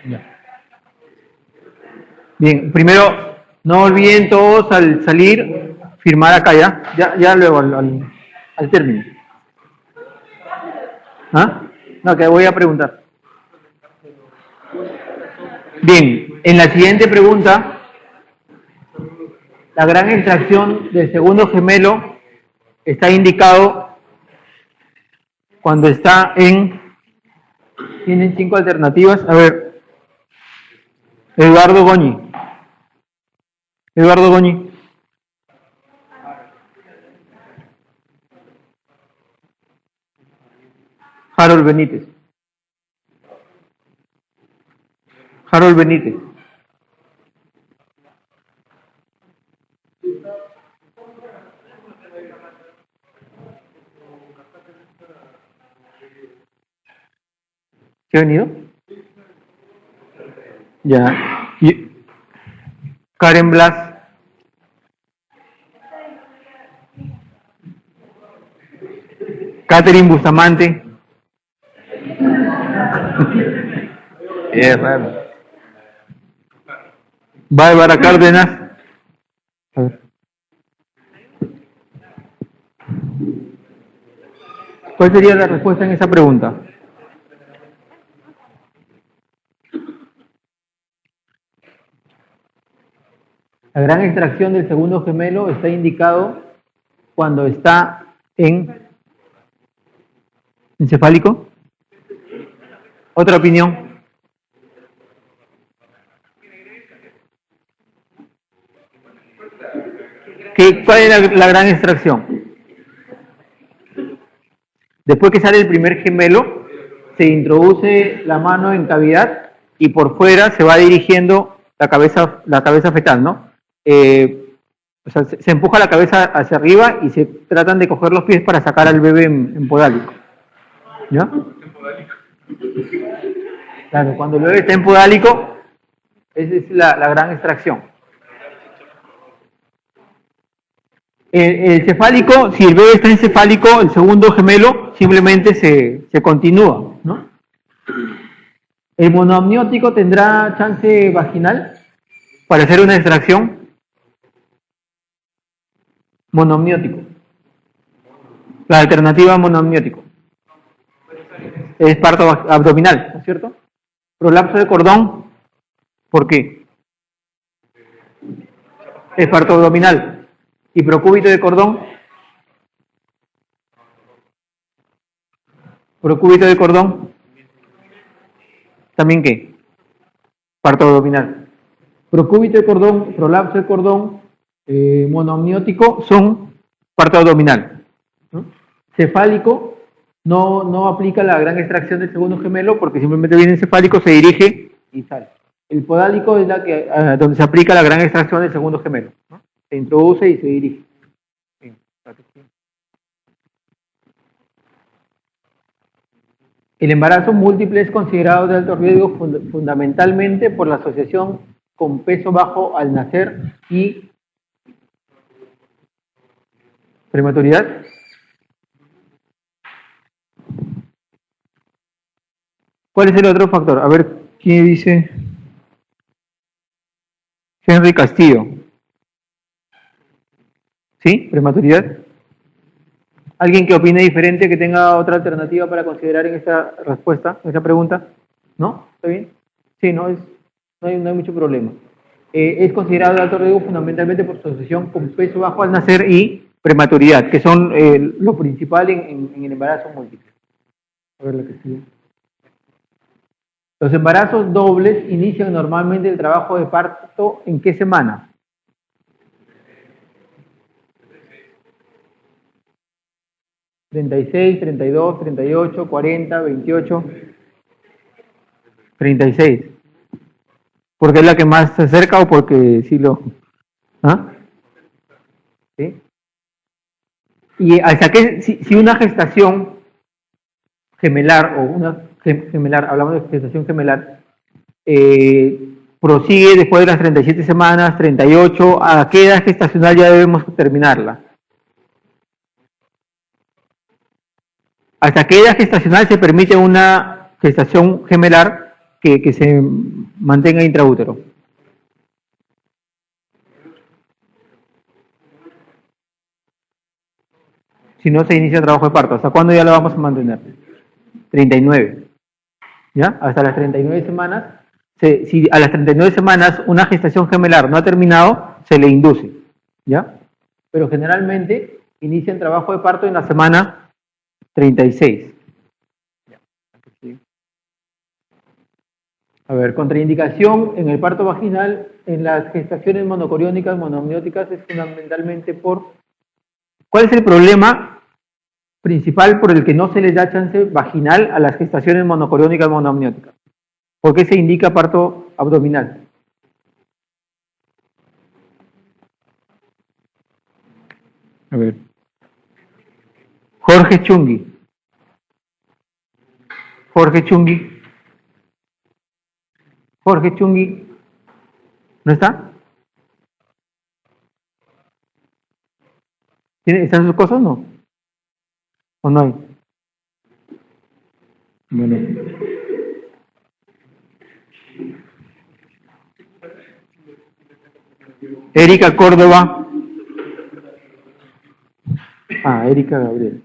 Ya. Bien, primero, no olviden todos al salir, firmar acá ya luego al término. ¿Ah? No, que voy a preguntar. Bien, en la siguiente pregunta, la gran extracción del segundo gemelo está indicado cuando está en... Tienen 5 alternativas. A ver, Eduardo Goñi. Harold Benítez. ¿Qué ha venido? Ya. Karen Blas. Catherine Bustamante. Es raro. Bárbara Cárdenas. A ver. ¿Cuál sería la respuesta en esa pregunta? La gran extracción del segundo gemelo está indicado cuando está en encefálico. ¿Otra opinión? ¿Cuál es la gran extracción? Después que sale el primer gemelo, se introduce la mano en cavidad y por fuera se va dirigiendo la cabeza fetal, ¿no? O sea, se empuja la cabeza hacia arriba y se tratan de coger los pies para sacar al bebé en podálico. ¿Ya? Claro, cuando el bebé está en podálico, esa es la gran extracción. El cefálico, si el bebé está encefálico, el segundo gemelo simplemente se continúa, ¿no? ¿El monoamniótico tendrá chance vaginal para hacer una extracción? Monoamniótico. La alternativa monoamniótico. Es parto abdominal, ¿no es cierto? Prolapso de cordón, ¿por qué? Es parto abdominal. ¿Y procúbito de cordón? Procúbito de cordón, ¿también qué? Parto abdominal. Procúbito de cordón, prolapso de cordón, monoamniótico son parto abdominal, ¿no? Cefálico no aplica la gran extracción del segundo gemelo porque simplemente viene encefálico, se dirige y sale. El podálico es donde se aplica la gran extracción del segundo gemelo, ¿no? Se introduce y se dirige. El embarazo múltiple es considerado de alto riesgo fundamentalmente por la asociación con peso bajo al nacer y prematuridad. ¿Cuál es el otro factor? A ver, ¿quién dice? Henry Castillo. ¿Sí? ¿Prematuridad? ¿Alguien que opine diferente, que tenga otra alternativa para considerar en esta respuesta, en esa pregunta? ¿No? ¿Está bien? Sí, no hay mucho problema. Es considerado de alto riesgo fundamentalmente por su asociación con peso bajo al nacer y prematuridad, que son lo principal en el embarazo múltiple. A ver lo que sigue. Los embarazos dobles inician normalmente el trabajo de parto ¿en qué semana? ¿36, 32, 38, 40, 28? 36. ¿Porque es la que más se acerca o porque sí lo...? ¿Ah? ¿Sí? Y hasta que si una gestación gemelar o una gemelar, hablamos de gestación gemelar, prosigue después de las 37 semanas, 38, ¿a qué edad gestacional ya debemos terminarla? ¿Hasta qué edad gestacional se permite una gestación gemelar que se mantenga intraútero. Si no se inicia el trabajo de parto, ¿hasta cuándo ya lo vamos a mantener? 39. ¿Ya? Hasta las 39 semanas. Si a las 39 semanas una gestación gemelar no ha terminado, se le induce. ¿Ya? Pero generalmente inicia el trabajo de parto en la semana 36. A ver, contraindicación en el parto vaginal, en las gestaciones monocoriónicas, monoamnióticas, es fundamentalmente por... ¿Cuál es el problema principal por el que no se les da chance vaginal a las gestaciones monocoriónicas, monoamnióticas? ¿Por qué se indica parto abdominal? A ver. Jorge Chungui. Jorge Chungui. Jorge Chungui. ¿No está? ¿Están sus cosas o no? ¿O no hay? Bueno. Erika Córdoba. Erika Gabriel.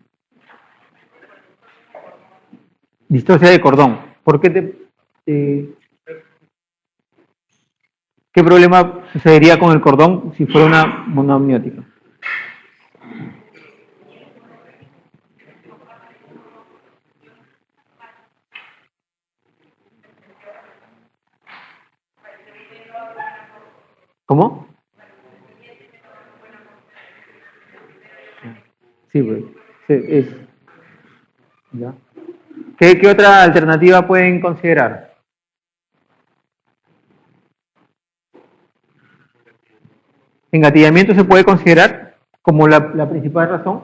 Distocia de cordón. ¿Por qué ¿qué problema sucedería con el cordón si fuera una monoamniótica? ¿Cómo? Sí, pues. Sí, ¿ya? ¿Qué otra alternativa pueden considerar? Engatillamiento se puede considerar como la principal razón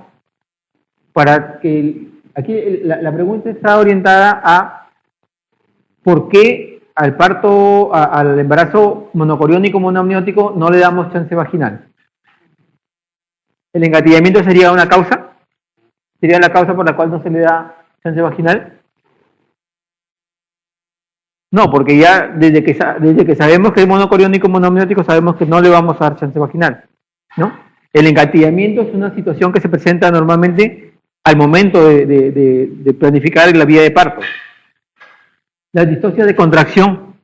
para que... Aquí la pregunta está orientada a por qué al parto, al embarazo monocoriónico monoamniótico no le damos chance vaginal. ¿El engatillamiento sería una causa? ¿Sería la causa por la cual no se le da chance vaginal? No, porque ya desde que sabemos que es monocoriónico monoamniótico sabemos que no le vamos a dar chance vaginal, ¿no? El engatillamiento es una situación que se presenta normalmente al momento de planificar la vía de parto. La distocia de contracción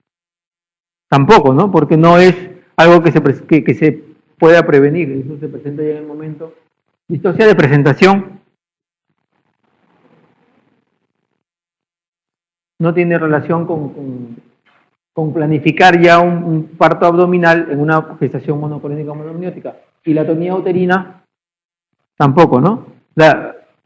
tampoco, ¿no? Porque no es algo que se pueda prevenir, eso se presenta ya en el momento. Distocia de presentación no tiene relación con planificar ya un parto abdominal en una gestación monocoriónica monoamniótica. Y la atonía uterina tampoco, ¿no?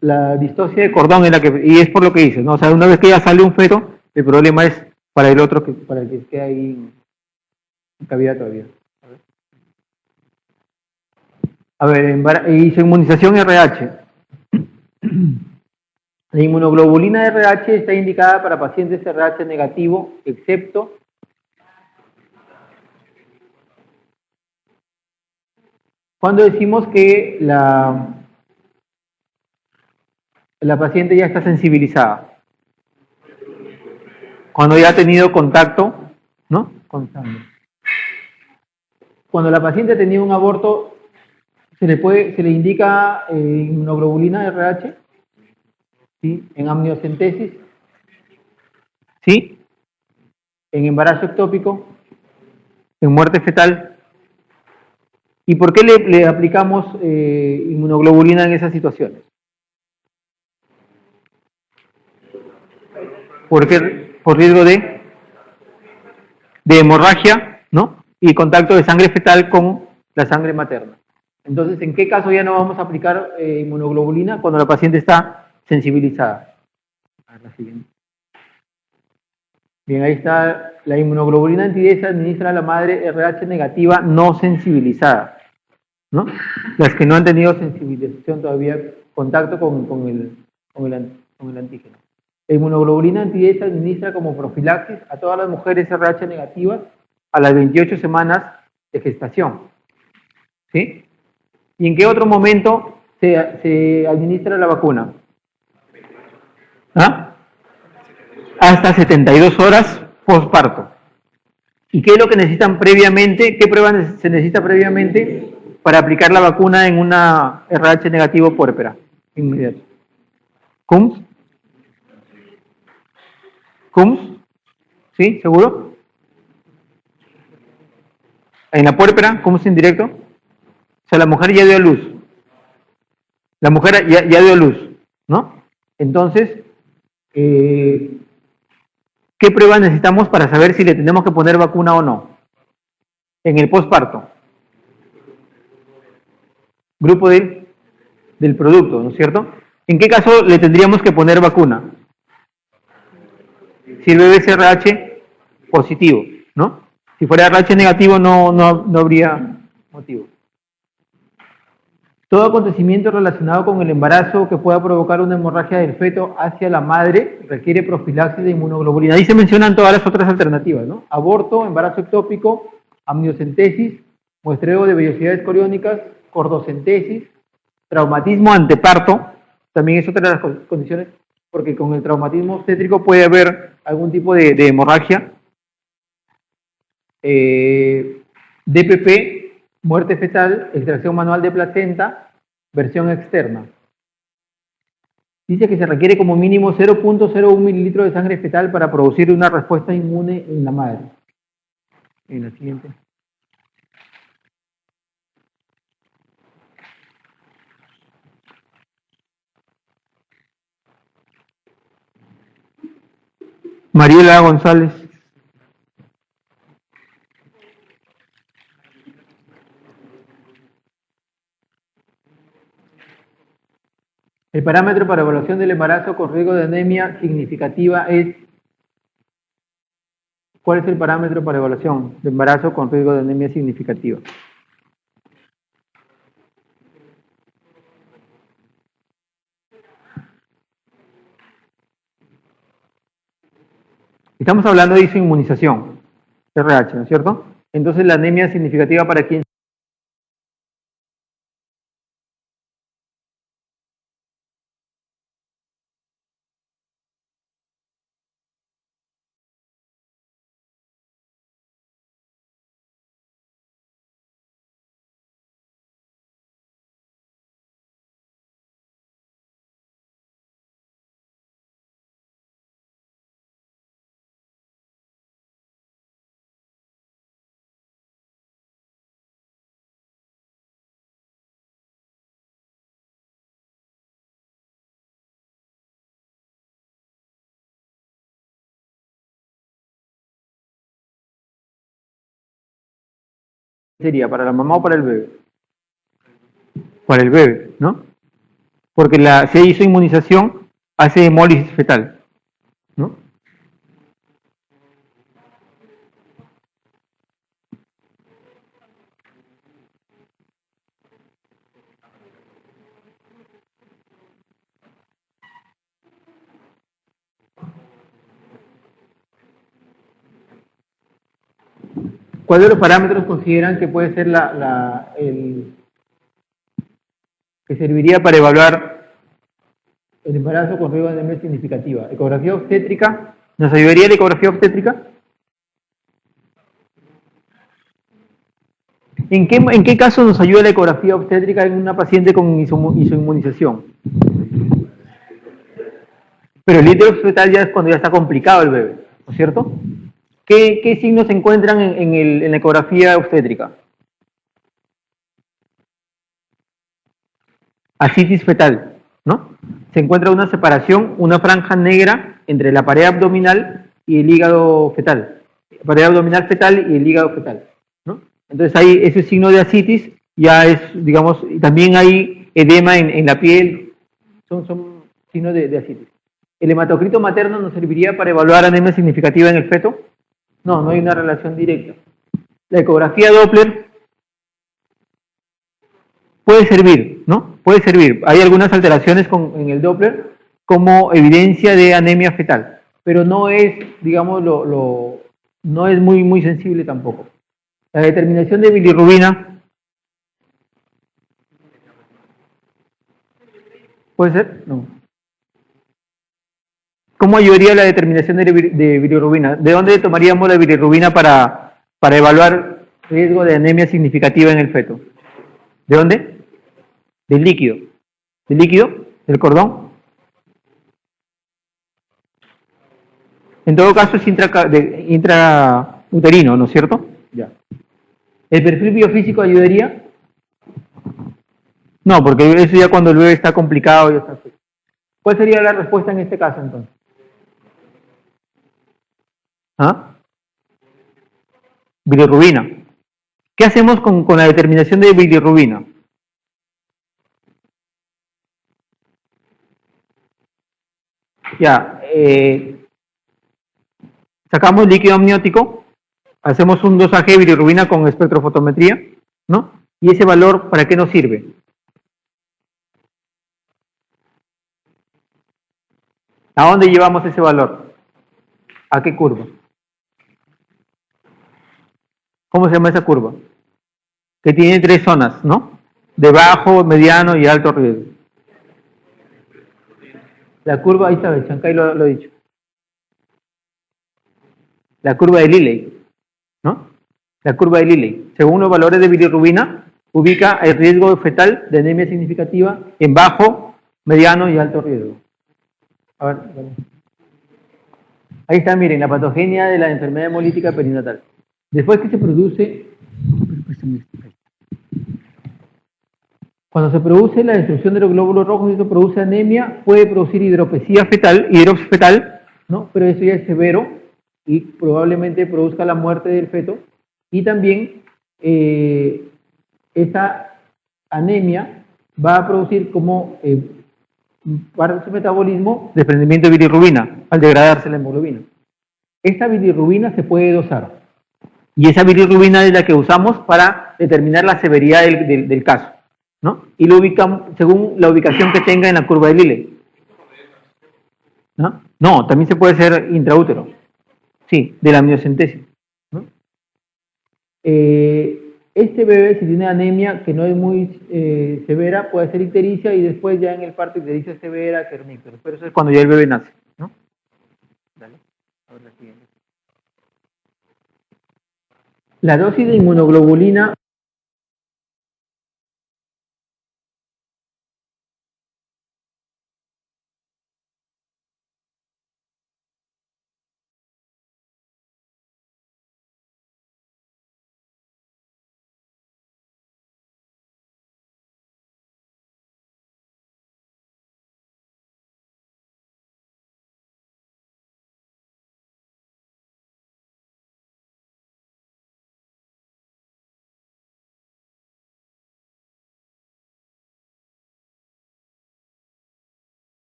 La distocia de cordón es y es por lo que dice, ¿no? O sea, una vez que ya sale un feto, el problema es para el otro, para el que esté ahí en cavidad todavía. A ver, hizo inmunización RH. La inmunoglobulina RH está indicada para pacientes RH negativo, excepto cuando decimos que la paciente ya está sensibilizada. Cuando ya ha tenido contacto, ¿no? Con sangre. Cuando la paciente ha tenido un aborto, se le indica inmunoglobulina RH, ¿sí? En amniocentesis, ¿sí? En embarazo ectópico, en muerte fetal. ¿Y por qué le aplicamos inmunoglobulina en esas situaciones? Por riesgo de hemorragia, ¿no? Y contacto de sangre fetal con la sangre materna. Entonces, ¿en qué caso ya no vamos a aplicar inmunoglobulina? Cuando la paciente está sensibilizada. A ver, la siguiente. Bien, ahí está la inmunoglobulina anti-D, se administra a la madre RH negativa no sensibilizada, ¿no? Las que no han tenido sensibilización todavía, contacto con el antígeno. La inmunoglobulina anti-D se administra como profilaxis a todas las mujeres RH negativas a las 28 semanas de gestación, ¿sí? ¿Y en qué otro momento se administra la vacuna? ¿Ah? Hasta 72 horas posparto. ¿Y qué es lo que necesitan previamente? ¿Qué prueba se necesita previamente para aplicar la vacuna en una RH negativo puérpera? Inmediato. ¿CUMS? ¿CUMS? ¿Sí? ¿Seguro? En la puérpera, ¿CUMS indirecto? O sea, la mujer ya dio a luz. La mujer ya dio a luz, ¿no? Entonces, ¿qué pruebas necesitamos para saber si le tenemos que poner vacuna o no? En el posparto. Grupo del producto, ¿no es cierto? ¿En qué caso le tendríamos que poner vacuna? Si el bebé es RH positivo, ¿no? Si fuera RH negativo no habría motivo. Todo acontecimiento relacionado con el embarazo que pueda provocar una hemorragia del feto hacia la madre requiere profilaxis de inmunoglobulina. Ahí se mencionan todas las otras alternativas, ¿no? Aborto, embarazo ectópico, amniocentesis, muestreo de vellosidades coriónicas, cordocentesis, traumatismo anteparto, también es otra de las condiciones, porque con el traumatismo obstétrico puede haber algún tipo de hemorragia. DPP, muerte fetal, extracción manual de placenta, versión externa. Dice que se requiere como mínimo 0.01 mililitros de sangre fetal para producir una respuesta inmune en la madre. En la siguiente. Mariela González. El parámetro para evaluación del embarazo con riesgo de anemia significativa es... ¿Cuál es el parámetro para evaluación de embarazo con riesgo de anemia significativa? Estamos hablando de isoinmunización, RH, ¿no es cierto? Entonces, la anemia significativa para quién. Sería para la mamá o para el bebé. Para el bebé, ¿no? Porque si hizo inmunización, hace hemólisis fetal, ¿no? ¿Cuáles de los parámetros consideran que puede ser que serviría para evaluar el embarazo con riesgo de anemia significativa? ¿Ecografía obstétrica? ¿Nos ayudaría la ecografía obstétrica? ¿En qué caso nos ayuda la ecografía obstétrica en una paciente con isoinmunización? Pero el ítero fetal ya es cuando ya está complicado el bebé, ¿no es cierto? ¿Qué signos se encuentran en la ecografía obstétrica? Ascitis fetal, ¿no? Se encuentra una separación, una franja negra entre la pared abdominal y el hígado fetal. La pared abdominal fetal y el hígado fetal, ¿no? Entonces ahí ese signo de ascitis ya es, digamos, también hay edema en la piel, son signos de ascitis. ¿El hematocrito materno nos serviría para evaluar anemia significativa en el feto? No hay una relación directa. La ecografía Doppler puede servir, ¿no? Puede servir. Hay algunas alteraciones en el Doppler como evidencia de anemia fetal, pero no es, digamos, no es muy sensible tampoco. La determinación de bilirrubina, ¿puede ser? No. ¿Cómo ayudaría la determinación de bilirrubina? ¿De dónde tomaríamos la bilirrubina para evaluar riesgo de anemia significativa en el feto? ¿De dónde? Del líquido. ¿Del líquido? ¿Del cordón? En todo caso es intrauterino, ¿no es cierto? Ya. ¿El perfil biofísico ayudaría? No, porque eso ya cuando el bebé está complicado. Ya está. ¿Cuál sería la respuesta en este caso entonces? ¿Ah? Bilirrubina. ¿Qué hacemos con la determinación de bilirrubina? Ya, sacamos el líquido amniótico, hacemos un dosaje de bilirrubina con espectrofotometría, ¿no? ¿Y ese valor para qué nos sirve? ¿A dónde llevamos ese valor? ¿A qué curva? ¿Cómo se llama esa curva? Que tiene 3 zonas, ¿no? De bajo, mediano y alto riesgo. La curva, ahí está, Chancay lo ha dicho. La curva de Liley, ¿no? La curva de Liley. Según los valores de bilirrubina, ubica el riesgo fetal de anemia significativa en bajo, mediano y alto riesgo. A ver, vale. Ahí está, miren, la patogenia de la enfermedad hemolítica perinatal. Después que se produce, cuando se produce la destrucción de los glóbulos rojos, eso produce anemia, puede producir hidropesía fetal, hidropsis fetal, ¿no? Pero eso ya es severo y probablemente produzca la muerte del feto. Y también esa anemia va a producir como parte de su metabolismo desprendimiento de bilirrubina al degradarse la hemoglobina. Esta bilirrubina se puede dosar y esa bilirrubina es la que usamos para determinar la severidad del caso, ¿no? Y lo ubicamos según la ubicación que tenga en la curva de Liley. ¿No? No, también se puede hacer intraútero, sí, de la amniocentesis, ¿no? Este bebé, si tiene anemia que no es muy severa, puede ser ictericia y después ya en el parto ictericia severa, kerníctero. Pero eso es cuando ya el bebé nace, ¿no? Dale, a ver la siguiente. La dosis de inmunoglobulina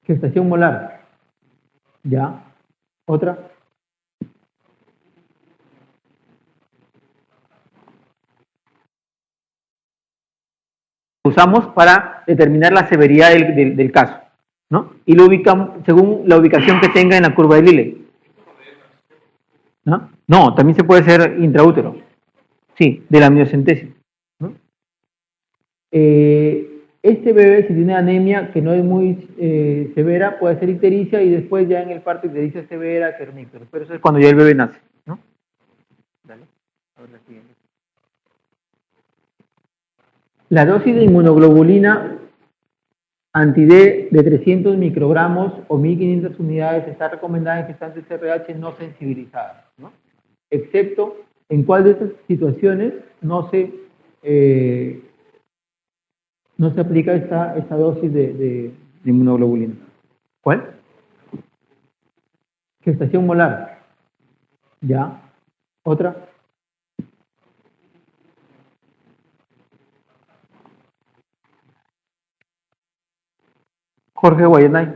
gestación molar. ¿Ya? ¿Otra? Usamos para determinar la severidad del caso, ¿no? Y lo ubicamos según la ubicación que tenga en la curva de Liley. ¿No? No, también se puede hacer intraútero, sí, de la amniocentesis, ¿no? Este bebé, si tiene anemia que no es muy severa, puede ser ictericia y después ya en el parto ictericia severa, kerníctero. Pero eso es cuando ya el bebé nace, ¿no? Dale, a ver la siguiente. La dosis de inmunoglobulina anti-D de 300 microgramos o 1500 unidades está recomendada en gestantes RH no sensibilizadas, ¿no? Excepto en cuál de estas situaciones no se aplica esta dosis de inmunoglobulina. ¿Cuál? Gestación molar. ¿Ya? ¿Otra? Jorge Guayanay.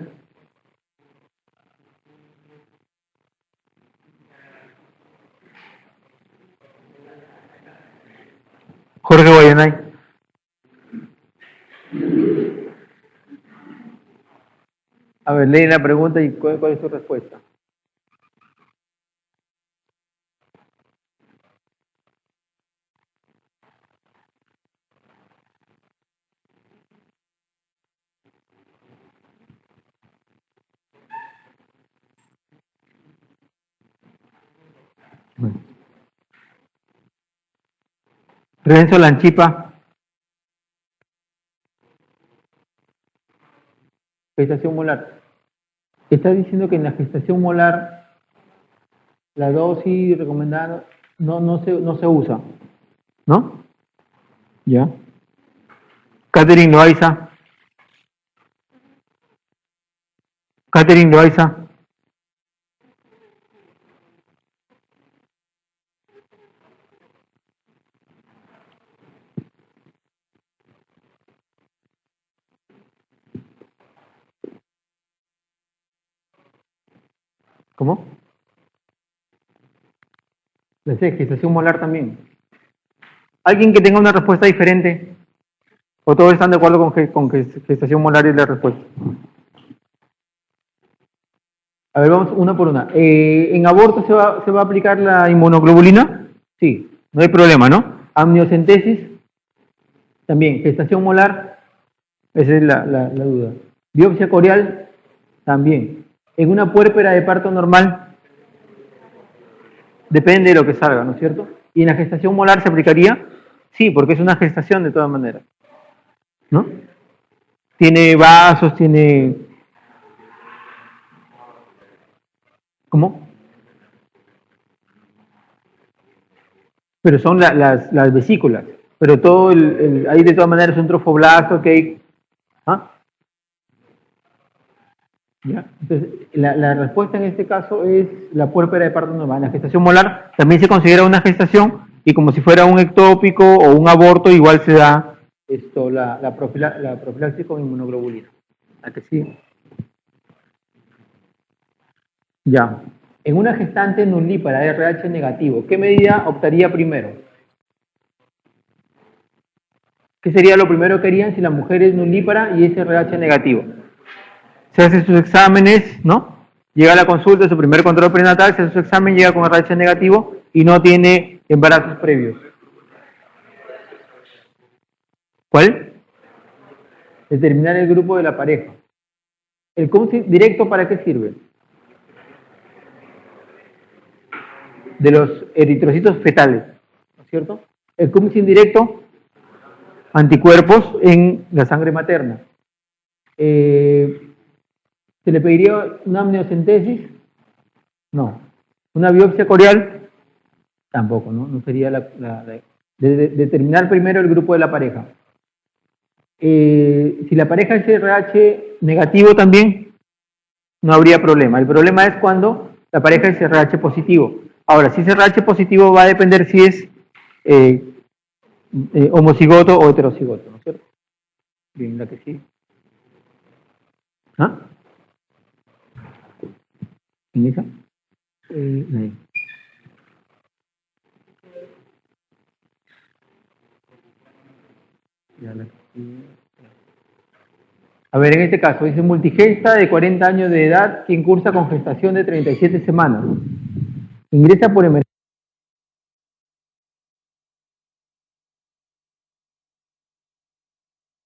Jorge Guayanay. A ver, lee la pregunta y cuál es tu respuesta. Renzo Lanchipa. Gestación molar. Está diciendo que en la gestación molar la dosis recomendada no se usa, ¿no? Ya. Catherine Loaiza. Catherine Loaiza. ¿Cómo? La C, gestación molar también. ¿Alguien que tenga una respuesta diferente? ¿O todos están de acuerdo con que gestación molar es la respuesta? A ver, vamos una por una. ¿En aborto se va a aplicar la inmunoglobulina? Sí, no hay problema, ¿no? Amniocentesis, también. Gestación molar, esa es la duda. Biopsia corial, también. En una puérpera de parto normal, depende de lo que salga, ¿no es cierto? ¿Y en la gestación molar se aplicaría? Sí, porque es una gestación de todas maneras, ¿no? Tiene vasos, tiene... ¿Cómo? Pero son las vesículas. Pero todo ahí de todas maneras es un trofoblasto que hay... ¿Ah? ¿Ya? Entonces, la respuesta en este caso es la puérpera de parto normal. La gestación molar también se considera una gestación y como si fuera un ectópico o un aborto, igual se da la profilaxis con inmunoglobulina. ¿A que sí? Ya. En una gestante nulípara RH negativo, ¿qué medida optaría primero? ¿Qué sería lo primero que harían si la mujer es nulípara y es RH negativo? Se hace sus exámenes, ¿no? Llega a la consulta, su primer control prenatal, se hace su examen, llega con RH negativo y no tiene embarazos previos. ¿Cuál? Determinar el grupo de la pareja. ¿El CUMSI directo para qué sirve? De los eritrocitos fetales, ¿no es cierto? El CUMSI indirecto, anticuerpos en la sangre materna. ¿Se le pediría una amniocentesis? No. ¿Una biopsia corial? Tampoco, ¿no? No sería determinar primero el grupo de la pareja. Si la pareja es RH negativo también, no habría problema. El problema es cuando la pareja es RH positivo. Ahora, si es RH positivo va a depender si es homocigoto o heterocigoto, ¿no es cierto? Bien, la que sí. ¿Ah? ¿En esa? Ahí. A ver, en este caso, dice multigesta de 40 años de edad, quien cursa con gestación de 37 semanas. Ingresa por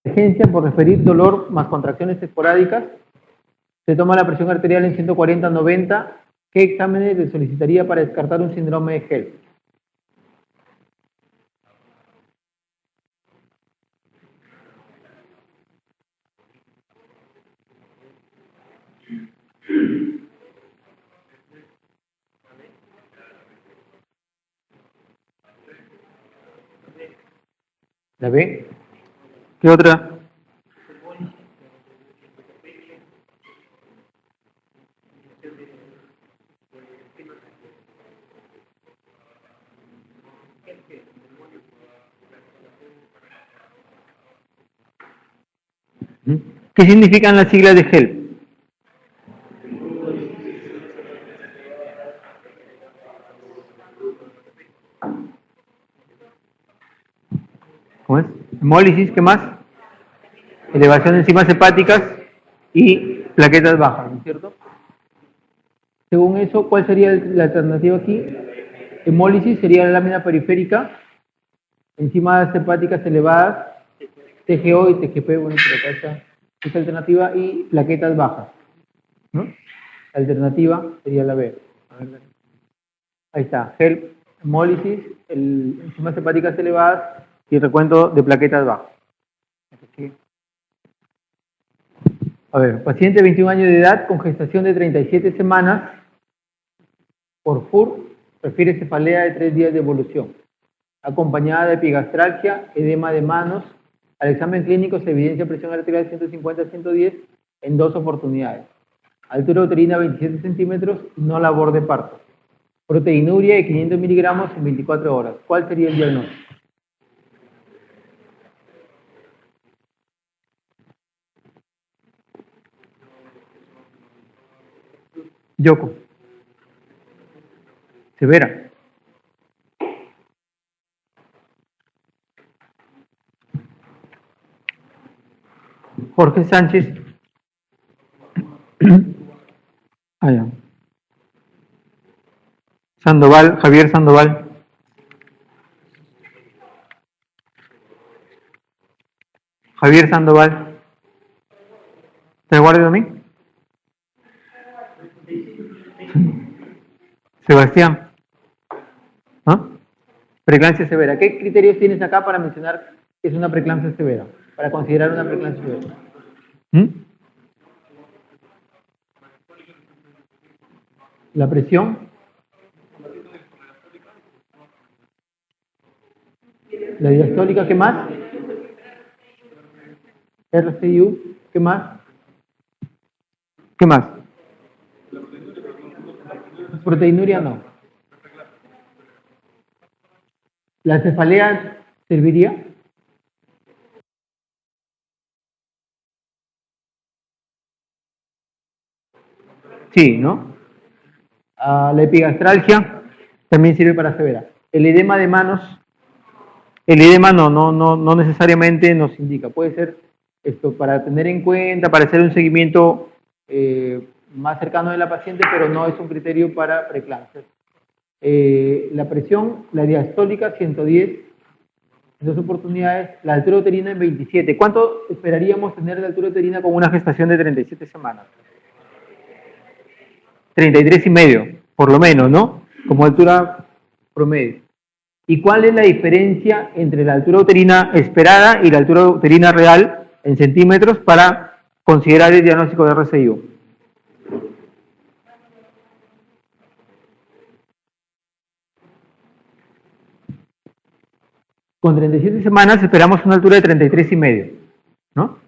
emergencia por referir dolor más contracciones esporádicas. Se toma la presión arterial en 140/90. ¿Qué exámenes le solicitaría para descartar un síndrome de HELLP? ¿La B? ¿Qué otra? ¿Qué significan las siglas de HELP? ¿Cómo es? Hemólisis, ¿qué más? Elevación de enzimas hepáticas y plaquetas bajas, ¿no es cierto? Según eso, ¿cuál sería la alternativa aquí? Hemólisis sería la lámina periférica, enzimas hepáticas elevadas, TGO y TGP, bueno, por acá está esta alternativa, y plaquetas bajas, ¿no? La alternativa sería la B. A ver, ahí está, HELP, hemólisis, enzimas hepáticas elevadas y recuento de plaquetas bajo. A ver, paciente de 21 años de edad con gestación de 37 semanas por FUR, refiere cefalea de 3 días de evolución, acompañada de epigastralgia, edema de manos. Al examen clínico se evidencia presión arterial 150-110 en 2 oportunidades. Altura uterina 27 centímetros, no labor de parto. Proteinuria de 500 miligramos en 24 horas. ¿Cuál sería el diagnóstico? Yoko. Severa. Jorge Sánchez. Allá. Sandoval, Javier Sandoval. Javier Sandoval. ¿Te guardas de mí? Sebastián. ¿Ah? Preeclampsia severa. ¿Qué criterios tienes acá para mencionar que es una preeclampsia severa? Para considerar una preeclampsia severa. La presión. La diastólica, ¿qué más? RCIU, ¿qué más? ¿Qué más? Proteinuria no. ¿La cefalea serviría? Sí, ¿no? La epigastralgia también sirve para severa. El edema de manos, el edema no necesariamente nos indica. Puede ser esto para tener en cuenta, para hacer un seguimiento más cercano de la paciente, pero no es un criterio para preeclampsia. La presión, la diastólica 110, en 2 oportunidades, la altura uterina en 27. ¿Cuánto esperaríamos tener de altura uterina con una gestación de 37 semanas? 33,5, por lo menos, ¿no? Como altura promedio. ¿Y cuál es la diferencia entre la altura uterina esperada y la altura uterina real en centímetros para considerar el diagnóstico de RCIO? Con 37 semanas esperamos una altura de 33,5, ¿no?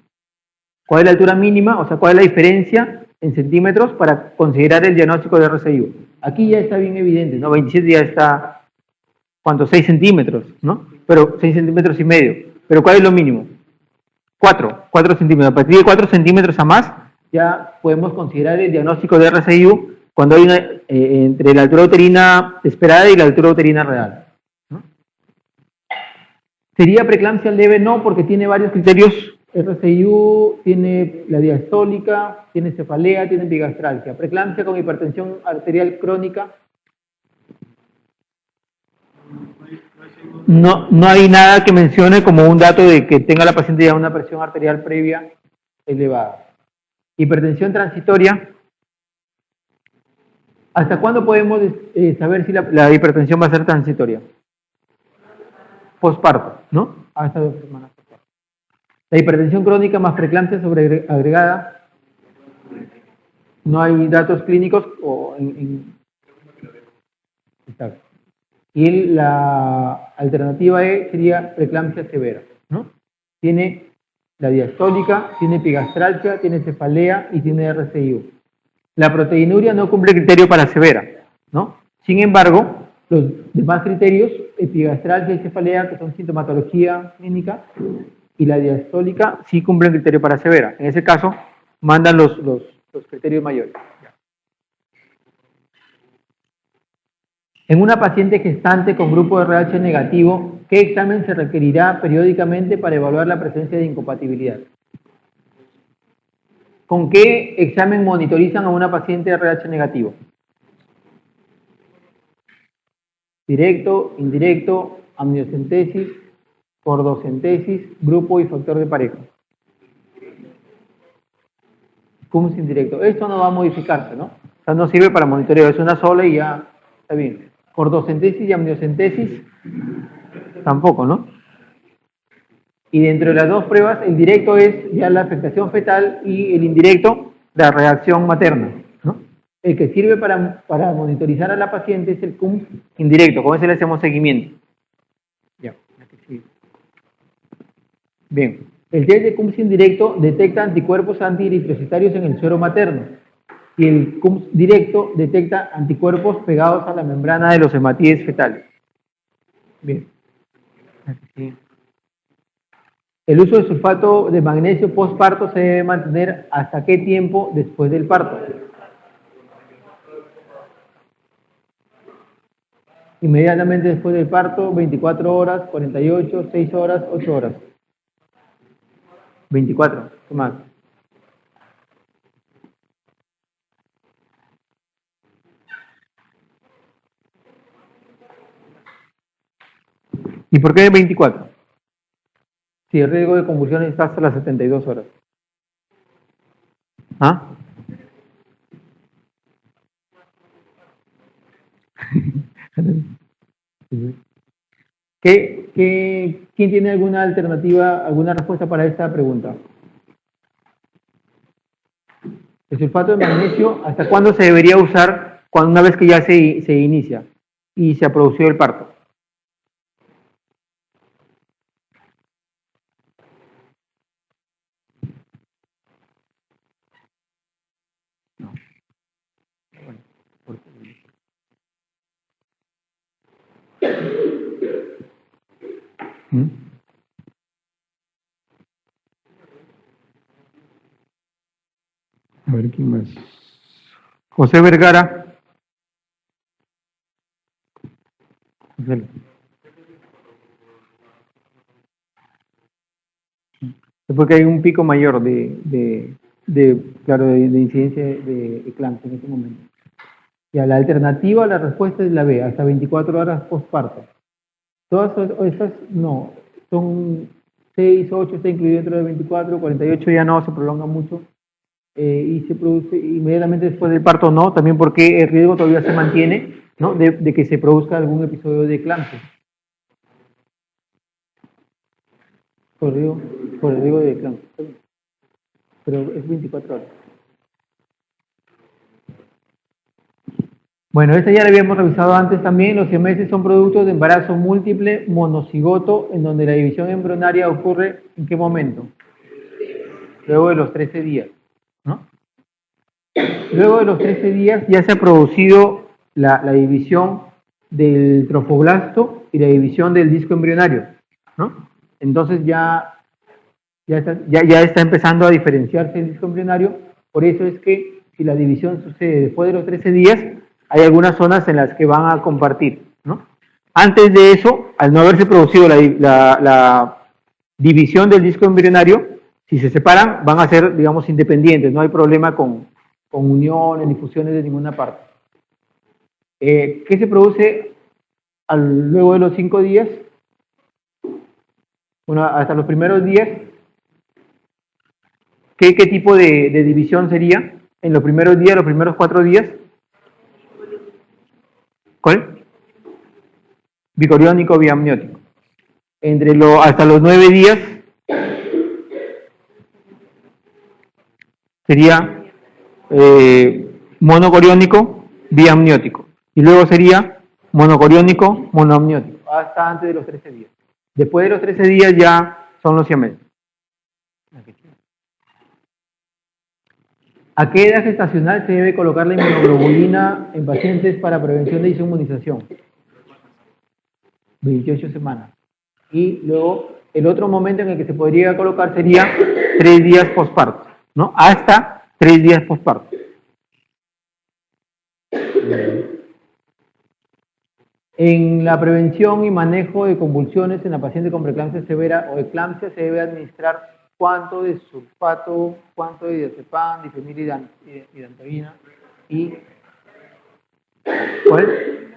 ¿Cuál es la altura mínima? O sea, ¿cuál es la diferencia en centímetros para considerar el diagnóstico de RCIO? Aquí ya está bien evidente, ¿no? 27 ya está, ¿cuánto? 6 centímetros, ¿no? Pero 6,5 centímetros. ¿Pero cuál es lo mínimo? 4 centímetros. A partir de 4 centímetros a más, ya podemos considerar el diagnóstico de RCIO cuando hay una, entre la altura uterina esperada y la altura uterina real. ¿Sería preeclampsia leve? No, porque tiene varios criterios. RCIU, tiene la diastólica, tiene cefalea, tiene epigastralgia. Preeclampsia con hipertensión arterial crónica. No hay nada que mencione como un dato de que tenga la paciente ya una presión arterial previa elevada. Hipertensión transitoria. ¿Hasta cuándo podemos saber si la hipertensión va a ser transitoria? Posparto, ¿no? Hasta 2 semanas. La hipertensión crónica más preeclampsia sobreagregada. No hay datos clínicos o y la alternativa E sería preeclampsia severa, ¿no? Tiene la diastólica, tiene epigastralgia, tiene cefalea y tiene RCIU. La proteinuria no cumple criterio para severa, ¿no? Sin embargo, los demás criterios, epigastralgia y cefalea, que son sintomatología clínica, y la diastólica sí cumplen criterio para severa. En ese caso, mandan los criterios mayores. En una paciente gestante con grupo de RH negativo, ¿qué examen se requerirá periódicamente para evaluar la presencia de incompatibilidad? ¿Con qué examen monitorizan a una paciente de RH negativo? Directo, indirecto, amniocentesis, cordocentesis, grupo y factor de pareja. Cums indirecto. Esto no va a modificarse, ¿no? O sea, no sirve para monitoreo, es una sola y ya está bien. Cordocentesis y amniocentesis, tampoco, ¿no? Y dentro de las dos pruebas, el directo es ya la afectación fetal y el indirecto, la reacción materna, ¿no? El que sirve para monitorizar a la paciente es el CUMS indirecto, con ese le hacemos seguimiento. Ya, bien, el test de CUMS indirecto detecta anticuerpos antieritrocitarios en el suero materno y el CUMS directo detecta anticuerpos pegados a la membrana de los hematíes fetales. Bien. El uso de sulfato de magnesio postparto se debe mantener ¿hasta qué tiempo después del parto? Inmediatamente después del parto, 24 horas, 48, 6 horas, 8 horas. 24, ¿qué más? ¿Y por qué 24? Si el riesgo de convulsiones está hasta las 72 horas. ¿Ah? ¿Quién tiene alguna alternativa, alguna respuesta para esta pregunta? El sulfato de magnesio, ¿hasta cuándo se debería usar una vez que ya se inicia y se ha producido el parto? No. Bueno, ¿Mm? A ver, ¿quién más? José Vergara. José. Es porque hay un pico mayor de incidencia de eclampsia en este momento. Ya, la alternativa a la respuesta es la B, hasta 24 horas postparto. Todas esas no, son 6, 8 está incluido dentro de 24, 48 ya no, se prolonga mucho. Y se produce inmediatamente después del parto no, también porque el riesgo todavía se mantiene, ¿no? de que se produzca algún episodio de eclampsia. Por el riesgo de eclampsia. Pero es 24 horas. Bueno, esta ya la habíamos revisado antes también. Los siameses son productos de embarazo múltiple monocigoto, en donde la división embrionaria ocurre ¿en qué momento? Luego de los 13 días, ¿no? Luego de los 13 días ya se ha producido la división del trofoblasto y la división del disco embrionario, ¿no? Entonces ya está empezando a diferenciarse el disco embrionario. Por eso es que si la división sucede después de los 13 días, hay algunas zonas en las que van a compartir, ¿no? Antes de eso, al no haberse producido la división del disco embrionario, si se separan, van a ser, digamos, independientes, no hay problema con uniones ni fusiones de ninguna parte. ¿Qué se produce luego de los 5 días? Bueno, hasta los primeros días, ¿qué tipo de división sería? En los primeros días, los primeros 4 días. ¿Cuál? Bicoriónico, biamniótico. Hasta los 9 días sería monocoriónico, biamniótico. Y luego sería monocoriónico, monoamniótico, hasta antes de los 13 días. Después de los 13 días ya son los siameses. ¿A qué edad gestacional se debe colocar la inmunoglobulina en pacientes para prevención de inmunización? 28 semanas. Y luego, el otro momento en el que se podría colocar sería 3 días posparto, ¿no? Hasta 3 días posparto. En la prevención y manejo de convulsiones en la paciente con preeclampsia severa o eclampsia se debe administrar cuánto de sulfato, cuánto de diazepam, difenilidantavina y ¿cuál?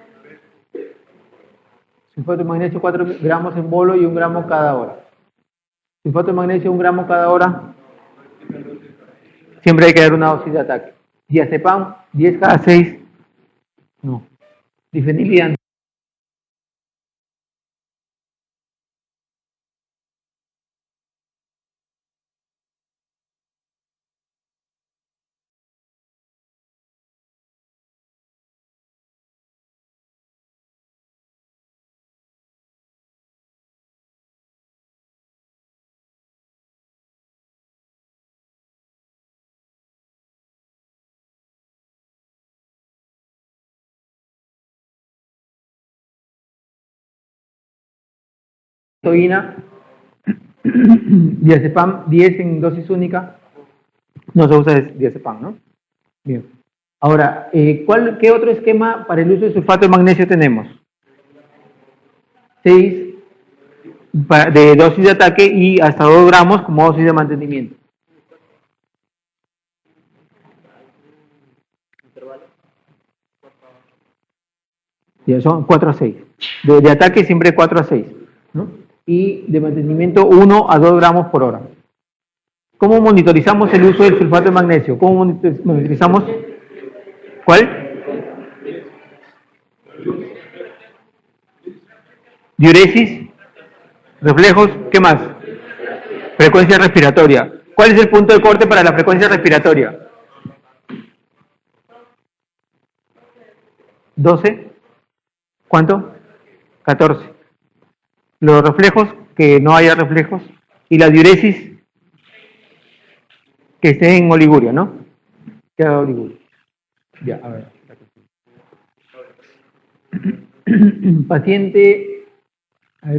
Sulfato de magnesio 4 gramos en bolo y 1 gramo cada hora. Sulfato de magnesio 1 gramo cada hora. Siempre hay que dar una dosis de ataque. Diazepam 10 cada 6. No. Difenilidantavina. Toína, diazepam 10 en dosis única, no se usa diazepam, ¿no? Bien. Ahora, ¿qué otro esquema para el uso de sulfato de magnesio tenemos? 6 de dosis de ataque y hasta 2 gramos como dosis de mantenimiento. Ya son 4 a 6. De ataque siempre 4 a 6, ¿no? Y de mantenimiento 1 a 2 gramos por hora. ¿Cómo monitorizamos el uso del sulfato de magnesio? ¿Cómo monitorizamos? ¿Cuál? Diuresis, reflejos, ¿qué más? Frecuencia respiratoria. ¿Cuál es el punto de corte para la frecuencia respiratoria? 12. ¿Cuánto? 14. Los reflejos, que no haya reflejos. Y la diuresis, que esté en oliguria, ¿no? Que haga oliguria. Ya, a ver. Paciente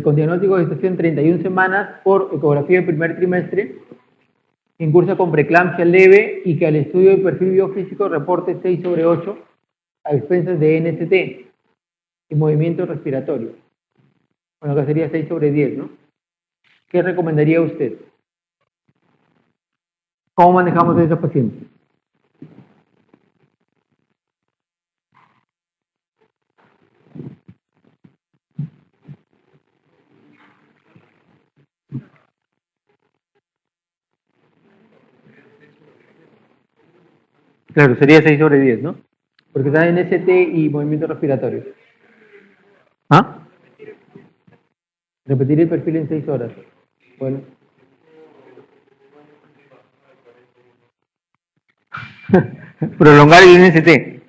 con diagnóstico de gestación 31 semanas por ecografía del primer trimestre, en curso con preeclampsia leve y que al estudio del perfil biofísico reporte 6/8 a expensas de NST y movimiento respiratorio. Bueno, acá sería 6/10, ¿no? ¿Qué recomendaría usted? ¿Cómo manejamos a esos pacientes? Claro, sería 6/10, ¿no? Porque está en ST y movimiento respiratorio. ¿Ah? Repetir el perfil en 6 horas. Bueno. Prolongar el NST.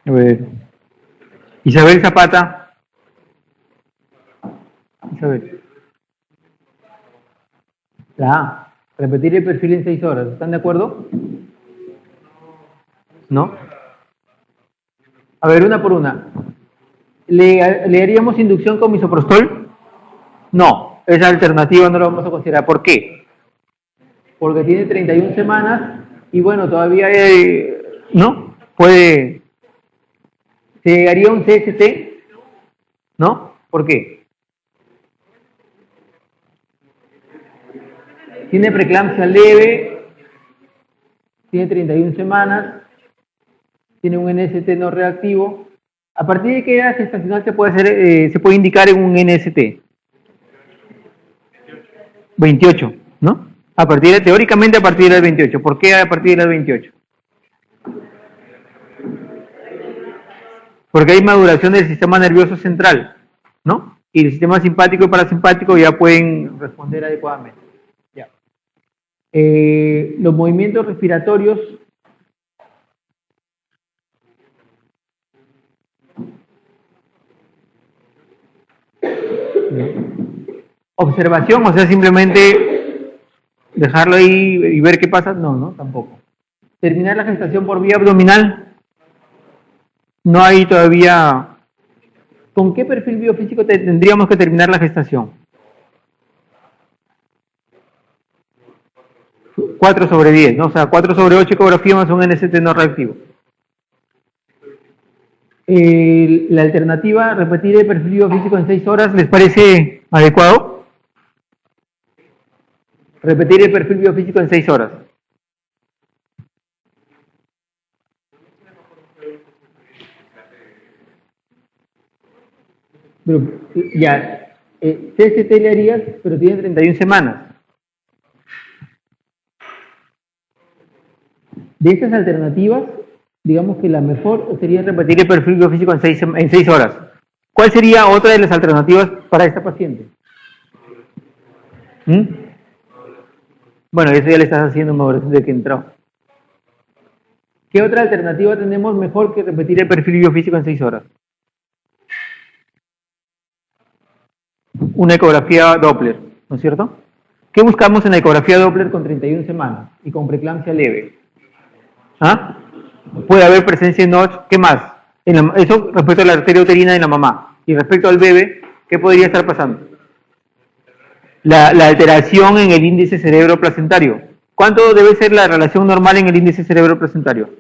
A ver. Isabel Zapata. Isabel. La A. Repetir el perfil en 6 horas. ¿Están de acuerdo? ¿No? A ver, una por una. ¿Le haríamos inducción con misoprostol? No, esa alternativa no la vamos a considerar. ¿Por qué? Porque tiene 31 semanas y bueno, todavía ¿no? Puede... ¿Se haría un CST? ¿No? ¿Por qué? Tiene preeclampsia leve, tiene 31 semanas, tiene un NST no reactivo. ¿A partir de qué edad gestacional se puede indicar en un NST? 28, ¿no? Teóricamente a partir del 28. ¿Por qué a partir del 28? Porque hay maduración del sistema nervioso central, ¿no? Y el sistema simpático y parasimpático ya pueden responder adecuadamente. Ya. Los movimientos respiratorios observación, o sea, simplemente dejarlo ahí y ver qué pasa, no, tampoco. Terminar la gestación por vía abdominal, no hay todavía. ¿Con qué perfil biofísico tendríamos que terminar la gestación? 4/10, ¿no? O sea, 4/8 ecografía más un NST no reactivo. La alternativa, repetir el perfil biofísico en 6 horas, ¿les parece adecuado? Repetir el perfil biofísico en 6 horas. Pero ya, CST le harías, pero tiene 31 semanas. De estas alternativas, digamos que la mejor sería repetir el perfil biofísico en 6 horas. ¿Cuál sería otra de las alternativas para esta paciente? Bueno, eso ya le estás haciendo maduración de que entró. ¿Qué otra alternativa tenemos mejor que repetir el perfil biofísico en 6 horas? Una ecografía Doppler, ¿no es cierto? ¿Qué buscamos en la ecografía Doppler con 31 semanas y con preeclampsia leve? ¿Ah? Puede haber presencia de Notch. ¿Qué más? Eso respecto a la arteria uterina de la mamá. Y respecto al bebé, ¿qué podría estar pasando? La alteración en el índice cerebro-placentario. ¿Cuánto debe ser la relación normal en el índice cerebro-placentario?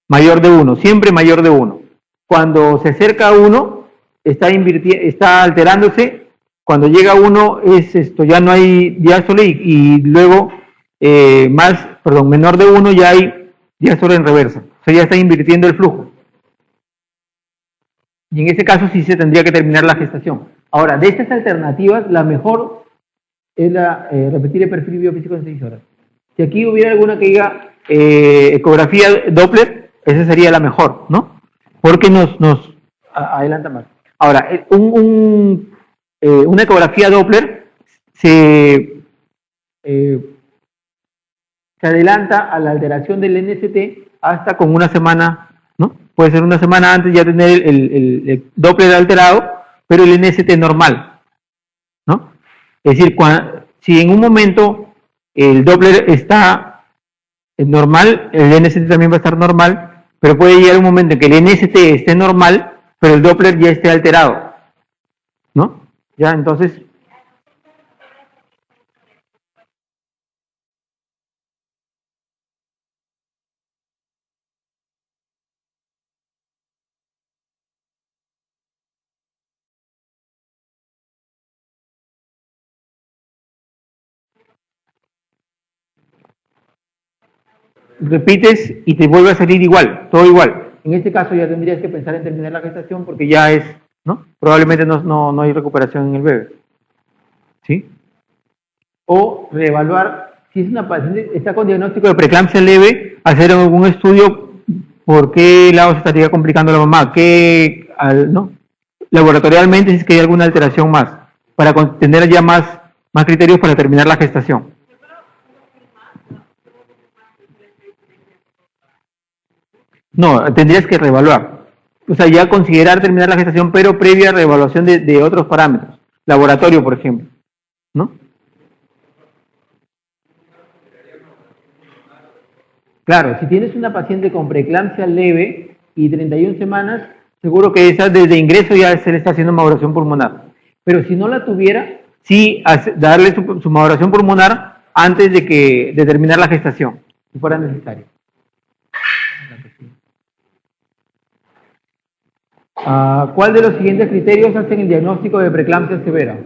Mayor de 1, siempre mayor de 1. Cuando se acerca a 1, está alterándose. Cuando llega a 1, ya no hay diástole y luego menor de 1 ya hay diástole en reversa. O sea, ya está invirtiendo el flujo. Y en ese caso sí se tendría que terminar la gestación. Ahora, de estas alternativas, la mejor es repetir el perfil biofísico en 6 horas. Si aquí hubiera alguna que diga ecografía Doppler, esa sería la mejor, ¿no? Porque adelanta más. Ahora, una ecografía Doppler se adelanta a la alteración del NST hasta con una semana, ¿no? Puede ser una semana antes ya tener el Doppler alterado, pero el NST normal, ¿no? Es decir, si en un momento el Doppler está normal, el NST también va a estar normal, pero puede llegar un momento en que el NST esté normal, pero el Doppler ya esté alterado, ¿no? Ya, entonces, repites y te vuelve a salir igual, todo igual. En este caso ya tendrías que pensar en terminar la gestación porque ya es, ¿no? Probablemente no hay recuperación en el bebé. ¿Sí? O reevaluar, si es una paciente, está con diagnóstico de preeclampsia leve, hacer algún estudio por qué lado se estaría complicando la mamá, ¿no? Laboratorialmente si es que hay alguna alteración más, para tener ya más criterios para terminar la gestación. No, tendrías que reevaluar. O sea, ya considerar terminar la gestación, pero previa reevaluación de otros parámetros. Laboratorio, por ejemplo. ¿No? Claro, si tienes una paciente con preeclampsia leve y 31 semanas, seguro que esa desde ingreso ya se le está haciendo maduración pulmonar. Pero si no la tuviera, sí darle su maduración pulmonar antes de terminar la gestación, si fuera necesario. ¿Cuál de los siguientes criterios hacen el diagnóstico de preeclampsia severa?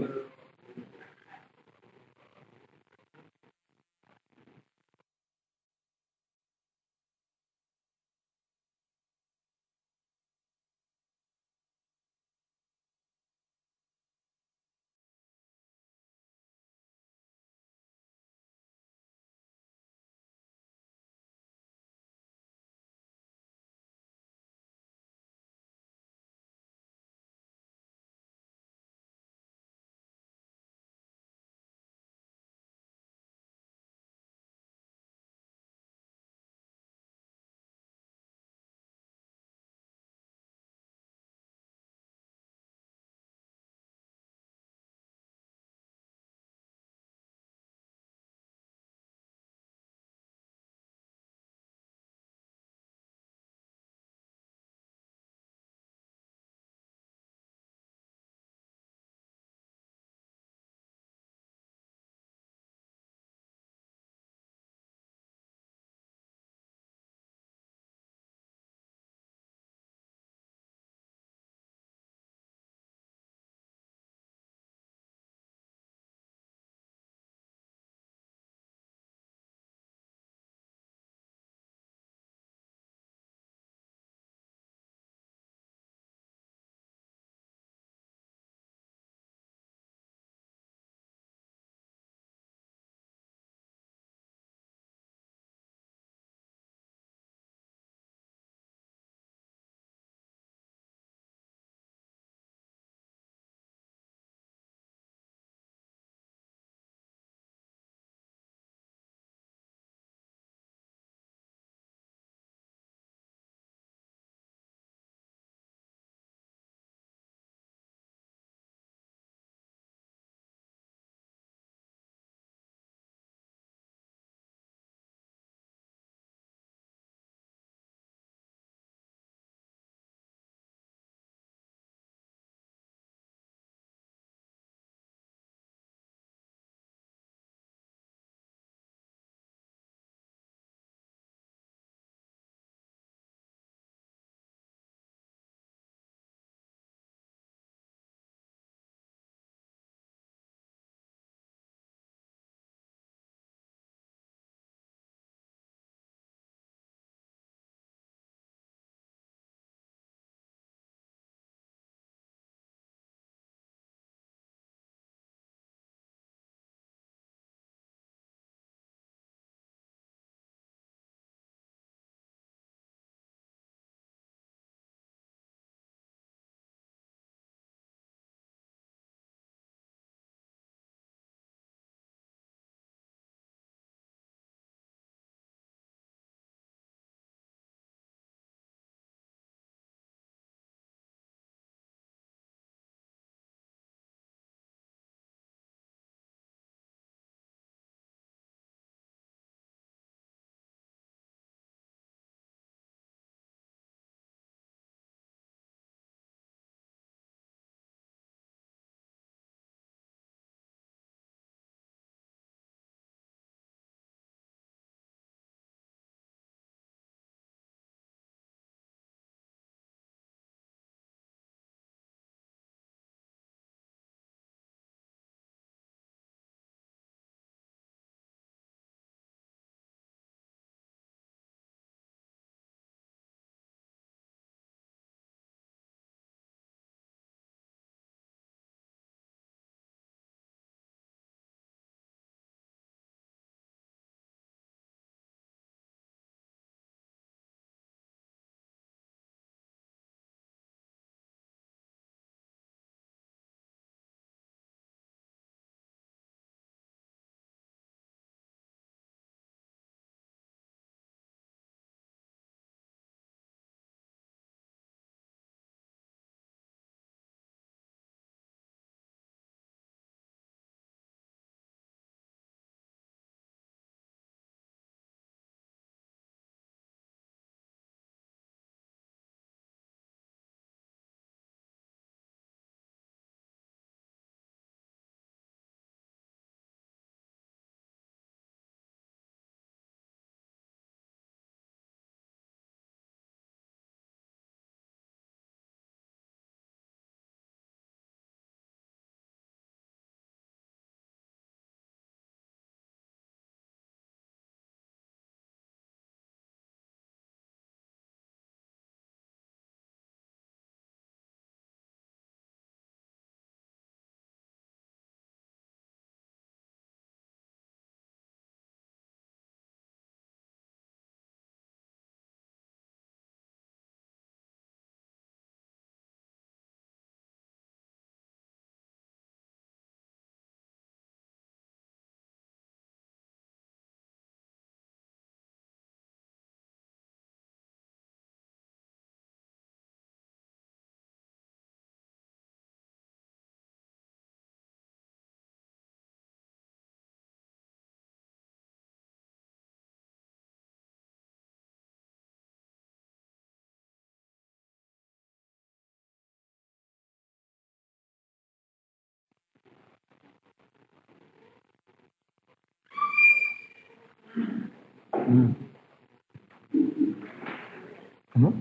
¿No?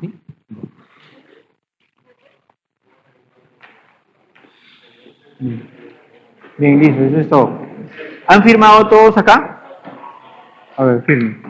¿Sí? Bien, listo, eso es todo. ¿Han firmado todos acá? A ver, firmen.